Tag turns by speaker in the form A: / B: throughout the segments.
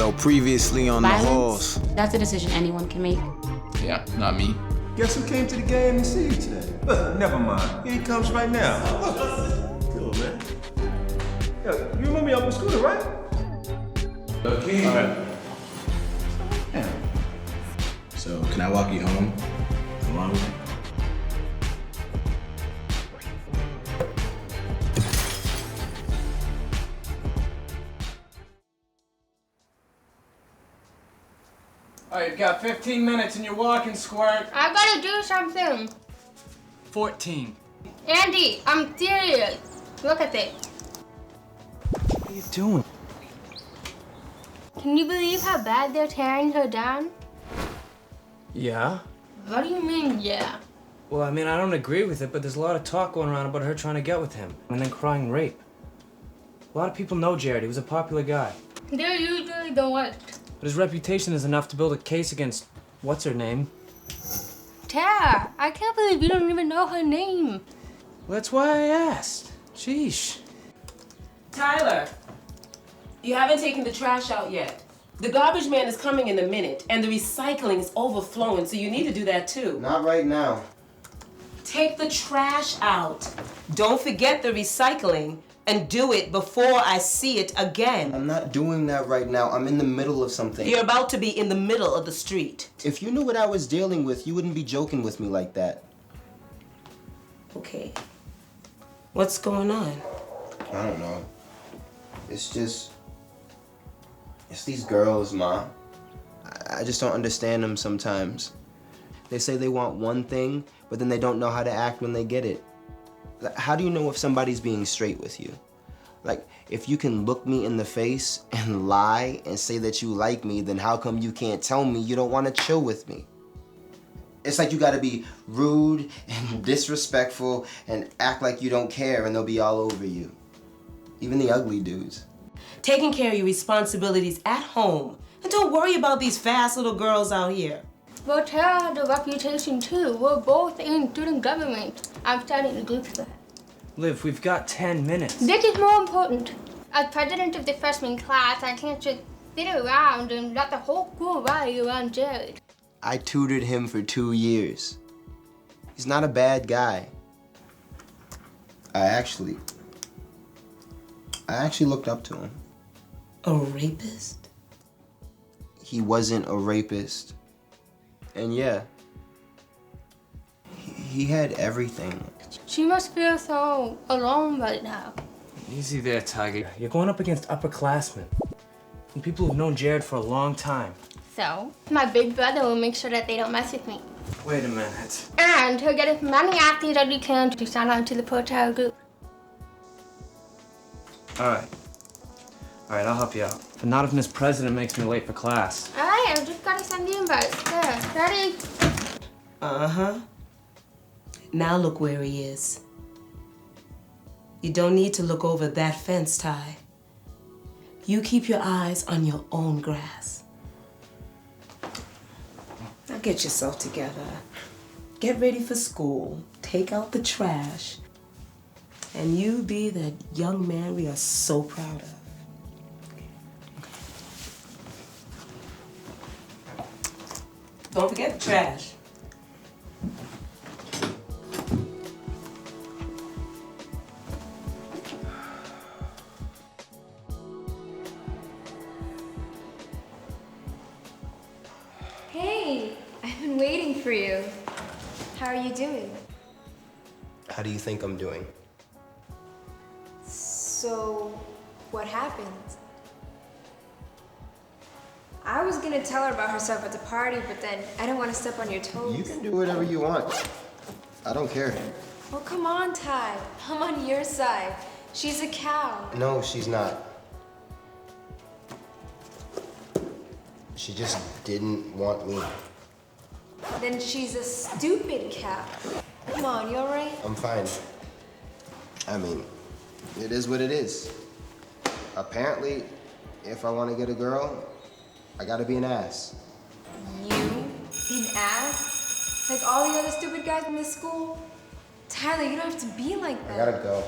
A: Yo, previously on
B: Violence,
A: the horse.
B: that's a decision anyone can make.
C: Yeah, not me.
D: Guess who came to the game to see you today? Never mind. Here he comes right now. Cool, man. Yo, you remember Uncle Scooter, right?
C: Okay.
D: All right.
E: Yeah. So, can I walk you home? Along with you?
F: All right, you've got 15 minutes and you're walking, Squirt.
G: I gotta do something.
F: 14.
G: Andy, I'm serious. Look at this.
F: What are you doing?
G: Can you believe how bad they're tearing her down?
F: Yeah?
G: What do you mean, yeah?
F: Well, I mean, I don't agree with it, but there's a lot of talk going around about her trying to get with him and then crying rape. A lot of people know Jared. He was a popular guy.
G: They're usually the worst.
F: But his reputation is enough to build a case against what's her name.
G: Tara, I can't believe you don't even know her name.
F: Well, that's why I asked. Sheesh.
H: Tyler, you haven't taken the trash out yet. The garbage man is coming in a minute, and the recycling is overflowing, so you need to do that too.
I: Not right now.
H: Take the trash out. Don't forget the recycling, and do it before I see it again.
I: I'm not doing that right now. I'm in the middle of something.
H: You're about to be in the middle of the street.
I: If you knew what I was dealing with, you wouldn't be joking with me like that.
H: Okay. What's going on?
I: I don't know. It's these girls, Ma. I just don't understand them sometimes. They say they want one thing, but then they don't know how to act when they get it. How do you know if somebody's being straight with you? Like, if you can look me in the face and lie and say that you like me, then how come you can't tell me you don't want to chill with me? It's like you gotta be rude and disrespectful and act like you don't care and they'll be all over you. Even the ugly dudes.
H: Taking care of your responsibilities at home. And don't worry about these fast little girls out here.
G: Well, Tara had a reputation too. We're both in student government. I'm starting to do that.
F: Liv, we've got 10 minutes.
G: This is more important. As president of the freshman class, I can't just sit around and let the whole school rally around Jared.
I: I tutored him for 2 years. He's not a bad guy. I actually looked up to him.
H: A rapist?
I: He wasn't a rapist. And yeah, he had everything.
G: She must feel so alone right now.
F: Easy there, Tiger. You're going up against upperclassmen and people who've known Jared for a long time.
G: So, my big brother will make sure that they don't mess with me.
F: Wait a minute.
G: And he'll get as many athletes as he can to sign on to the Pro Tara group.
F: All right, I'll help you out. But not if Miss President makes me late for class.
G: All right, I've just got to send the invites. There, ready?
H: Uh-huh. Now look where he is. You don't need to look over that fence, Ty. You keep your eyes on your own grass. Now get yourself together. Get ready for school. Take out the trash. And you be that young man we are so proud of. Don't forget the trash.
J: Hey, I've been waiting for you. How are you doing?
I: How do you think I'm doing?
J: So, what happened? I was gonna tell her about herself at the party, but then I don't want to step on your toes.
I: You can do whatever you want. I don't care.
J: Well, come on, Ty. I'm on your side. She's a cow.
I: No, she's not. She just didn't want me.
J: Then she's a stupid cow. Come on, you alright?
I: I'm fine. I mean, it is what it is. Apparently, if I want to get a girl, I gotta be an ass.
J: You? An ass? Like all the other stupid guys in this school? Tyler, you don't have to be like that.
I: I gotta go.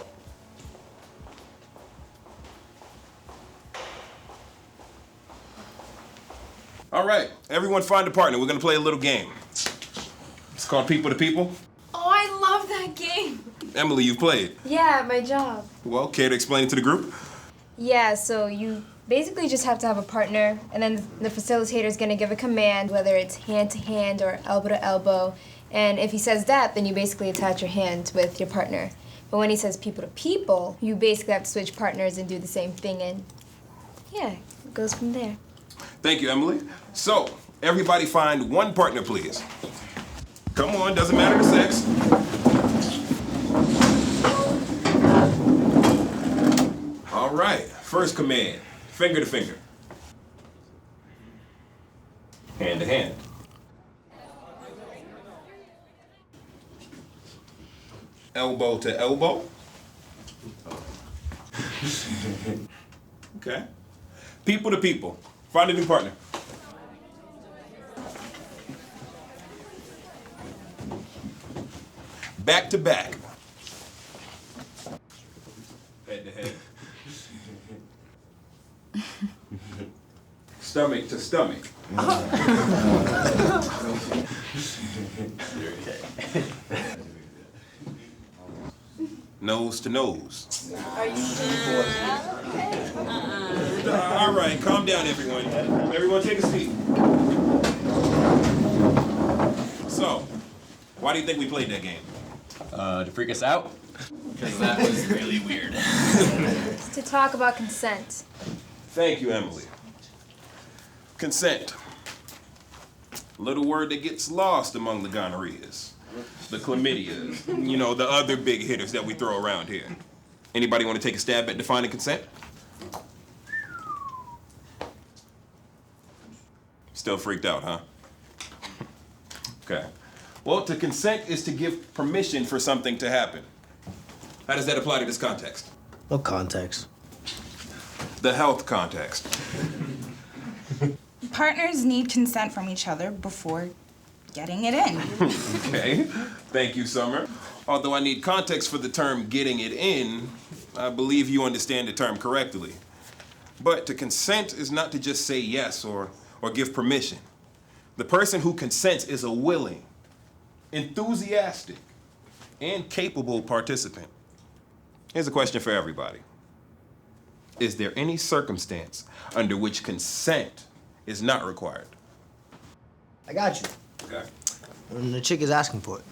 D: All right, everyone find a partner. We're gonna play a little game. It's called People to People.
J: Oh, I love that game.
D: Emily, you've played.
J: Yeah, my job.
D: Well, care to explain it to the group?
J: Yeah, so you basically just have to have a partner, and then the facilitator is going to give a command, whether it's hand to hand or elbow to elbow. And if he says that, then you basically attach your hand with your partner. But when he says people to people, you basically have to switch partners and do the same thing, and yeah, it goes from there.
D: Thank you, Emily. So, everybody find one partner, please. Come on, doesn't matter the sex. All right, first command, finger to finger. Hand to hand. Elbow to elbow. Okay. People to people. Find a new partner. Back to back. Head to head. Stomach to stomach. Nose to nose.
J: Are you sure?
D: All right, calm down, everyone. Everyone take a seat. So, why do you think we played that game?
C: To freak us out? Because that was really weird.
J: It's to talk about consent.
D: Thank you, Emily. Consent. Little word that gets lost among the gonorrheas, the chlamydias, you know, the other big hitters that we throw around here. Anybody want to take a stab at defining consent? Still freaked out, huh? Okay. Well, to consent is to give permission for something to happen. How does that apply to this context?
A: What context?
D: The health context.
K: Partners need consent from each other before getting it in.
D: Okay. Thank you, Summer. Although I need context for the term getting it in, I believe you understand the term correctly. But to consent is not to just say yes or give permission. The person who consents is a willing, enthusiastic, and capable participant. Here's a question for everybody. Is there any circumstance under which consent is not required?
A: I got you.
D: Okay.
A: When the chick is asking for it.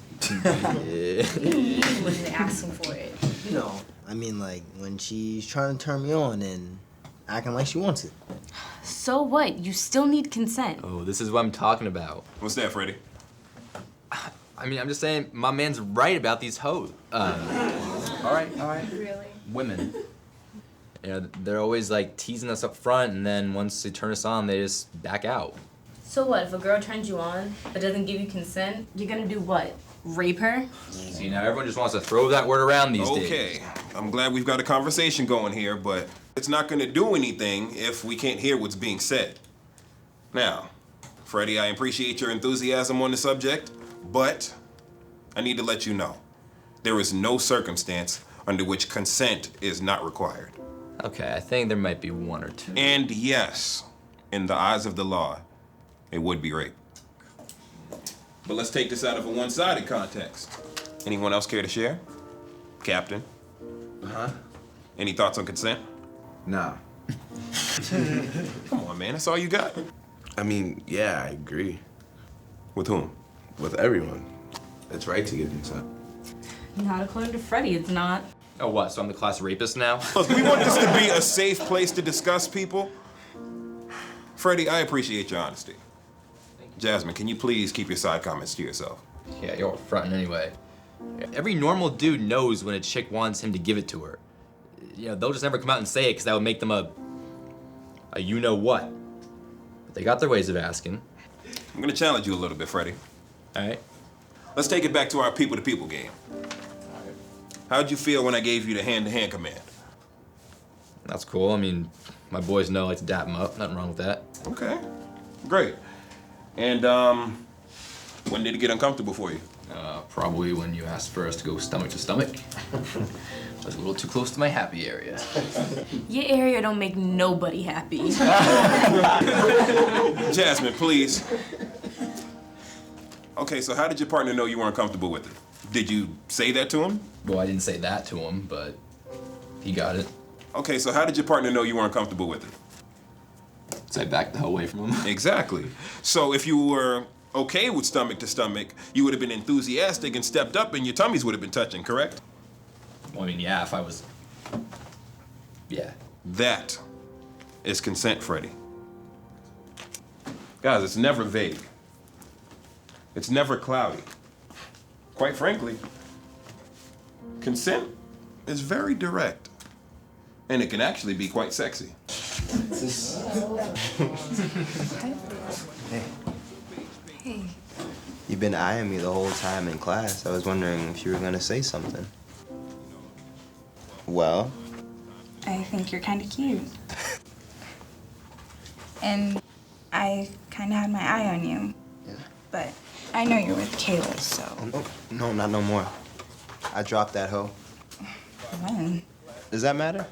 B: When they're asking for it.
A: You know, I mean, like, when she's trying to turn me on and acting like she wants it.
B: So what? You still need consent.
L: Oh, this is what I'm talking about.
D: What's that, Freddie?
L: I mean, I'm just saying, my man's right about these hoes. All right.
J: Really?
L: Women. You know, they're always like teasing us up front, and then once they turn us on, they just back out.
B: So what? If a girl turns you on but doesn't give you consent, you're gonna do what? Rape her?
L: See, now everyone just wants to throw that word around these days.
D: Okay, I'm glad we've got a conversation going here, but it's not gonna do anything if we can't hear what's being said. Now, Freddie, I appreciate your enthusiasm on the subject, but I need to let you know, there is no circumstance under which consent is not required.
L: Okay, I think there might be one or two.
D: And yes, in the eyes of the law, it would be rape. But let's take this out of a one-sided context. Anyone else care to share? Captain?
E: Huh?
D: Any thoughts on consent?
E: Nah.
D: Come on, man, that's all you got.
E: I mean, yeah, I agree.
D: With whom?
E: With everyone. It's right to give consent.
B: Not according to Freddie, it's not.
L: Oh, what? So I'm the class rapist now?
D: Look, we want this to be a safe place to discuss people. Freddie, I appreciate your honesty. Jasmine, can you please keep your side comments to yourself?
L: Yeah, you're fronting anyway. Every normal dude knows when a chick wants him to give it to her. You know, they'll just never come out and say it because that would make them a you-know-what. But they got their ways of asking.
D: I'm gonna challenge you a little bit, Freddie.
L: All right.
D: Let's take it back to our people-to-people game. How'd you feel when I gave you the hand-to-hand command?
L: That's cool. I mean, my boys know I like to dap them up. Nothing wrong with that.
D: Okay, great. And, when did it get uncomfortable for you?
L: Probably when you asked for us to go stomach to stomach. was a little too close to my happy area.
B: Your area don't make nobody happy.
D: Jasmine, please. Okay, so how did your partner know you weren't comfortable with it? Did you say that to him?
L: Well, I didn't say that to him, but he got it.
D: Okay, so how did your partner know you weren't comfortable with it?
C: So I backed the hell away from him.
D: Exactly. So if you were okay with stomach to stomach, you would have been enthusiastic and stepped up and your tummies would have been touching, correct?
L: Well, I mean, yeah, if I was... Yeah.
D: That is consent, Freddie. Guys, it's never vague. It's never cloudy. Quite frankly, consent is very direct. And it can actually be quite sexy.
K: Hey.
I: You've been eyeing me the whole time in class. I was wondering if you were gonna say something. Well?
K: I think you're kind of cute. And I kind of had my eye on you.
I: Yeah.
K: But I know you're with Kayla, so.
I: No, not no more. I dropped that hoe.
K: When?
I: Does that matter?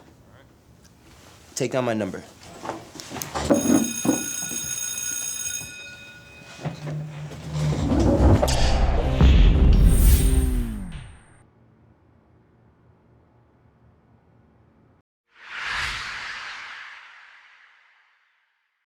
I: Take down my number.